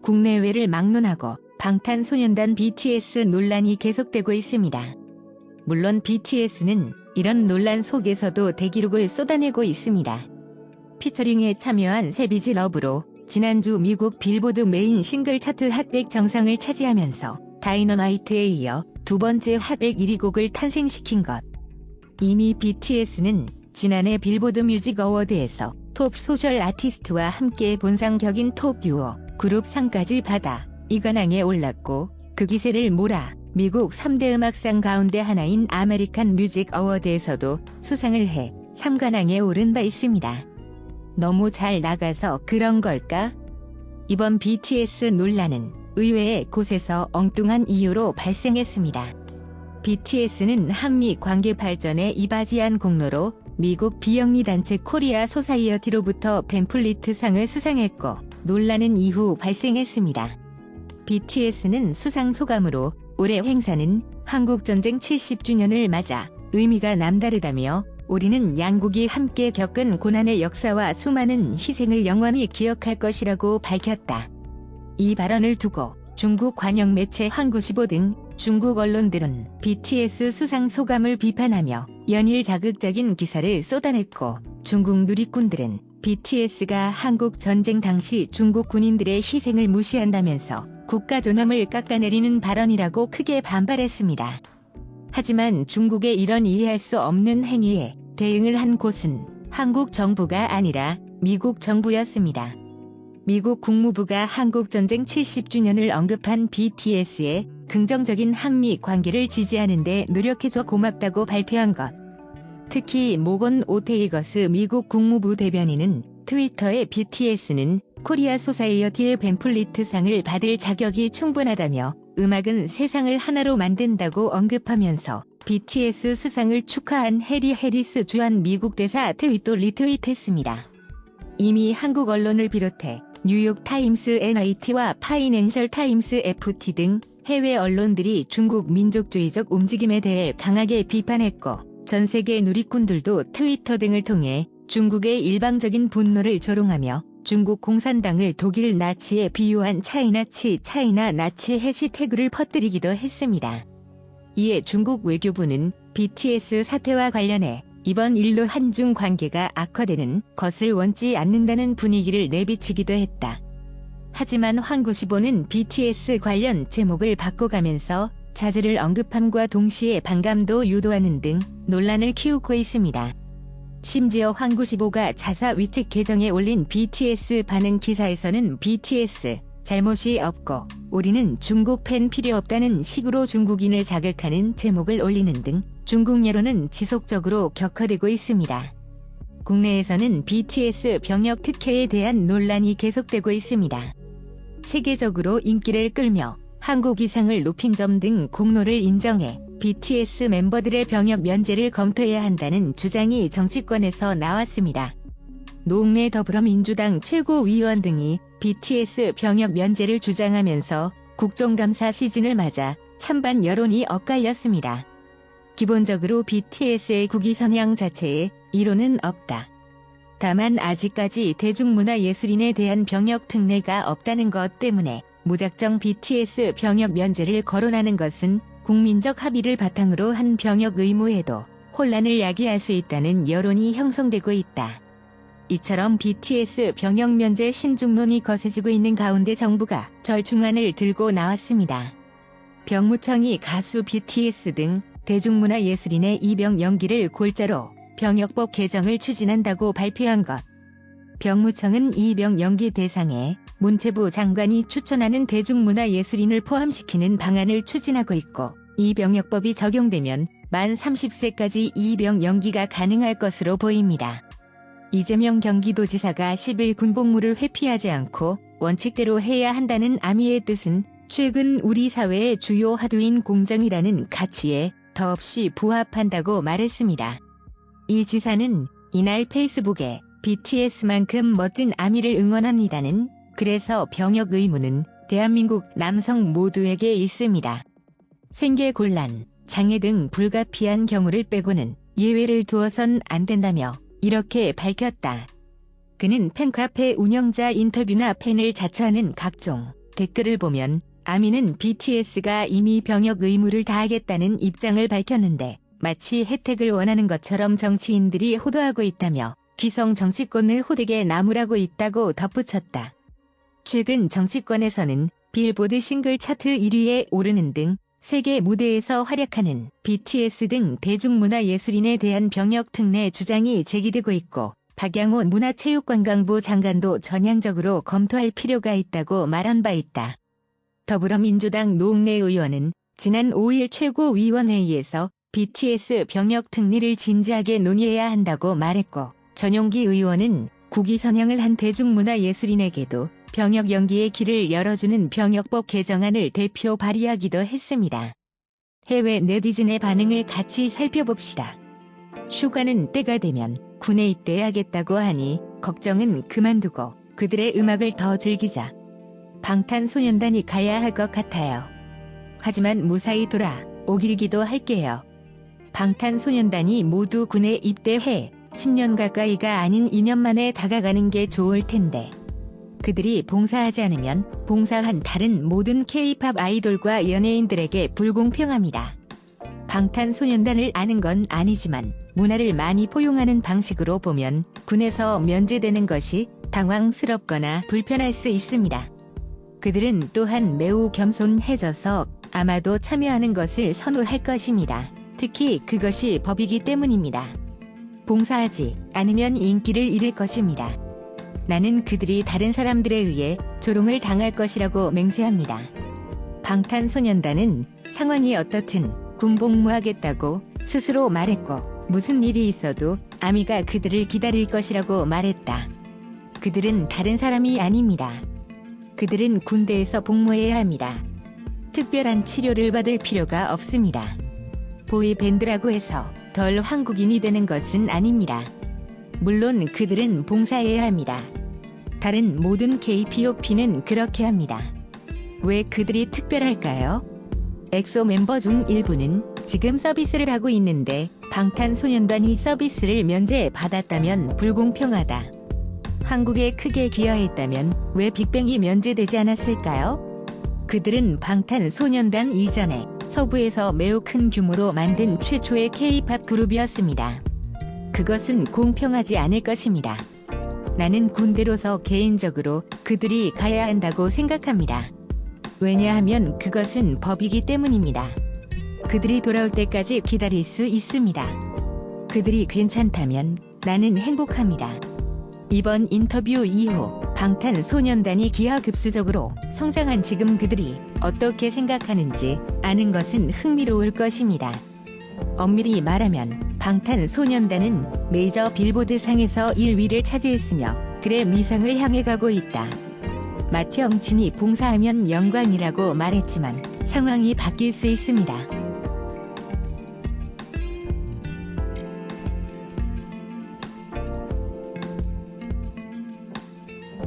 국내외를 막론하고 방탄소년단 BTS 논란이 계속되고 있습니다. 물론 BTS는 이런 논란 속에서도 대기록을 쏟아내고 있습니다. 피처링에 참여한 세비지 러브로 지난주 미국 빌보드 메인 싱글 차트 핫100 정상을 차지하면서 다이너마이트에 이어 두 번째 핫100 1위 곡을 탄생시킨 것. 이미 BTS는 지난해 빌보드 뮤직 어워드에서 톱 소셜 아티스트와 함께 본상 격인 톱 듀오 그룹 상까지 받아 이관왕에 올랐고, 그 기세를 몰아 미국 3대 음악상 가운데 하나인 아메리칸 뮤직 어워드에서도 수상을 해 3관왕에 오른 바 있습니다. 너무 잘 나가서 그런 걸까? 이번 BTS 논란은 의외의 곳에서 엉뚱한 이유로 발생했습니다. BTS는 한미 관계 발전에 이바지한 공로로 미국 비영리 단체 코리아 소사이어티로부터 벤플리트 상을 수상했고, 논란은 이후 발생했습니다. BTS는 수상 소감으로 올해 행사는 한국전쟁 70주년을 맞아 의미가 남다르다며, 우리는 양국이 함께 겪은 고난의 역사와 수많은 희생을 영원히 기억할 것이라고 밝혔다. 이 발언을 두고 중국 관영 매체 환구시보 등 중국 언론들은 BTS 수상 소감을 비판하며 연일 자극적인 기사를 쏟아냈고, 중국 누리꾼들은 BTS가 한국 전쟁 당시 중국 군인들의 희생을 무시한다면서 국가 존엄을 깎아내리는 발언이라고 크게 반발했습니다. 하지만 중국의 이런 이해할 수 없는 행위에 대응을 한 곳은 한국 정부가 아니라 미국 정부였습니다. 미국 국무부가 한국전쟁 70주년을 언급한 BTS의 긍정적인 한미 관계를 지지하는 데 노력해줘 고맙다고 발표한 것. 특히 모건 오테이거스 미국 국무부 대변인은 트위터에 BTS는 코리아 소사이어티의 벤플리트 상을 받을 자격이 충분하다며, 음악은 세상을 하나로 만든다고 언급하면서 BTS 수상을 축하한 해리 해리스 주한 미국 대사 트윗도 리트윗했습니다. 이미 한국 언론을 비롯해 뉴욕타임스 NIT와 파이낸셜 타임스 FT 등 해외 언론들이 중국 민족주의적 움직임에 대해 강하게 비판했고, 전 세계 누리꾼들도 트위터 등을 통해 중국의 일방적인 분노를 조롱하며 중국 공산당을 독일 나치에 비유한 차이나 나치 해시태그를 퍼뜨리기도 했습니다. 이에 중국 외교부는 BTS 사태와 관련해 이번 일로 한중 관계가 악화되는 것을 원치 않는다는 분위기를 내비치기도 했다. 하지만 환구시보는 BTS 관련 제목을 바꿔가면서 자제를 언급함과 동시에 반감도 유도하는 등 논란을 키우고 있습니다. 심지어 환구시보가 자사 위측 계정에 올린 BTS 반응 기사에서는 BTS 잘못이 없고 우리는 중국 팬 필요 없다는 식으로 중국인을 자극하는 제목을 올리는 등 중국 여론은 지속적으로 격화되고 있습니다. 국내에서는 BTS 병역 특혜에 대한 논란이 계속되고 있습니다. 세계적으로 인기를 끌며 한국 위상을 높인 점 등 공로를 인정해 BTS 멤버들의 병역 면제를 검토해야 한다는 주장이 정치권에서 나왔습니다. 노웅래 더불어민주당 최고위원 등이 BTS 병역 면제를 주장하면서 국정감사 시즌을 맞아 찬반 여론이 엇갈렸습니다. 기본적으로 BTS의 국위 선양 자체에 이론은 없다. 다만 아직까지 대중문화예술인에 대한 병역 특례가 없다는 것 때문에 무작정 BTS 병역 면제를 거론하는 것은 국민적 합의를 바탕으로 한 병역 의무에도 혼란을 야기할 수 있다는 여론이 형성되고 있다. 이처럼 BTS 병역 면제 신중론이 거세지고 있는 가운데 정부가 절충안을 들고 나왔습니다. 병무청이 가수 BTS 등 대중문화예술인의 입영 연기를 골자로 병역법 개정을 추진한다고 발표한 것. 병무청은 입영 연기 대상에 문체부 장관이 추천하는 대중문화예술인을 포함시키는 방안을 추진하고 있고, 이 병역법이 적용되면 만 30세까지 입영 연기가 가능할 것으로 보입니다. 이재명 경기도지사가 10일 군복무를 회피하지 않고 원칙대로 해야 한다는 아미의 뜻은 최근 우리 사회의 주요 화두인 공정이라는 가치에 더없이 부합한다고 말했습니다. 이 지사는 이날 페이스북에 BTS만큼 멋진 아미를 응원합니다는, 그래서 병역 의무는 대한민국 남성 모두에게 있습니다. 생계곤란, 장애 등 불가피한 경우를 빼고는 예외를 두어선 안 된다며 이렇게 밝혔다. 그는 팬카페 운영자 인터뷰나 팬을 자처하는 각종 댓글을 보면 아미는 BTS가 이미 병역 의무를 다하겠다는 입장을 밝혔는데 마치 혜택을 원하는 것처럼 정치인들이 호도하고 있다며 기성 정치권을 호되게 나무라고 있다고 덧붙였다. 최근 정치권에서는 빌보드 싱글 차트 1위에 오르는 등 세계 무대에서 활약하는 BTS 등 대중문화예술인에 대한 병역 특례 주장이 제기되고 있고 박양호 문화체육관광부 장관도 전향적으로 검토할 필요가 있다고 말한 바 있다. 더불어민주당 노웅래 의원은 지난 5일 최고위원회의에서 BTS 병역 특례를 진지하게 논의해야 한다고 말했고 전용기 의원은 국위 선양을 한 대중문화예술인에게도 병역 연기의 길을 열어주는 병역법 개정안을 대표 발의하기도 했습니다. 해외 네티즌의 반응을 같이 살펴봅시다. 슈가는 때가 되면 군에 입대하겠다고 하니 걱정은 그만두고 그들의 음악을 더 즐기자. 방탄소년단이 가야 할 것 같아요. 하지만 무사히 돌아오길기도 할게요. 방탄소년단이 모두 군에 입대해 10년 가까이가 아닌 2년 만에 다가가는 게 좋을 텐데. 그들이 봉사하지 않으면 봉사한 다른 모든 K-팝 아이돌과 연예인들에게 불공평합니다. 방탄소년단을 아는 건 아니지만 문화를 많이 포용하는 방식으로 보면 군에서 면제되는 것이 당황스럽거나 불편할 수 있습니다. 그들은 또한 매우 겸손해져서 아마도 참여하는 것을 선호할 것입니다. 특히 그것이 법이기 때문입니다. 봉사하지 않으면 인기를 잃을 것입니다. 나는 그들이 다른 사람들에 의해 조롱을 당할 것이라고 맹세합니다. 방탄소년단은 상황이 어떻든 군복무하겠다고 스스로 말했고 무슨 일이 있어도 아미가 그들을 기다릴 것이라고 말했다. 그들은 다른 사람이 아닙니다. 그들은 군대에서 복무해야 합니다. 특별한 치료를 받을 필요가 없습니다. 보이밴드라고 해서 덜 한국인이 되는 것은 아닙니다. 물론 그들은 봉사해야 합니다. 다른 모든 K-POP는 그렇게 합니다. 왜 그들이 특별할까요? 엑소 멤버 중 일부는 지금 서비스를 하고 있는데 방탄소년단이 서비스를 면제받았다면 불공평하다. 한국에 크게 기여했다면 왜 빅뱅이 면제되지 않았을까요? 그들은 방탄소년단 이전에 서부에서 매우 큰 규모로 만든 최초의 K-팝 그룹이었습니다. 그것은 공평하지 않을 것입니다. 나는 군대로서 개인적으로 그들이 가야 한다고 생각합니다. 왜냐하면 그것은 법이기 때문입니다. 그들이 돌아올 때까지 기다릴 수 있습니다. 그들이 괜찮다면 나는 행복합니다. 이번 인터뷰 이후 방탄소년단이 기하급수적으로 성장한 지금 그들이 어떻게 생각하는지 아는 것은 흥미로울 것입니다. 엄밀히 말하면 방탄소년단은 메이저 빌보드 상에서 1위를 차지했으며 그래미상을 향해 가고 있다. 맏형친이 봉사하면 영광이라고 말했지만 상황이 바뀔 수 있습니다.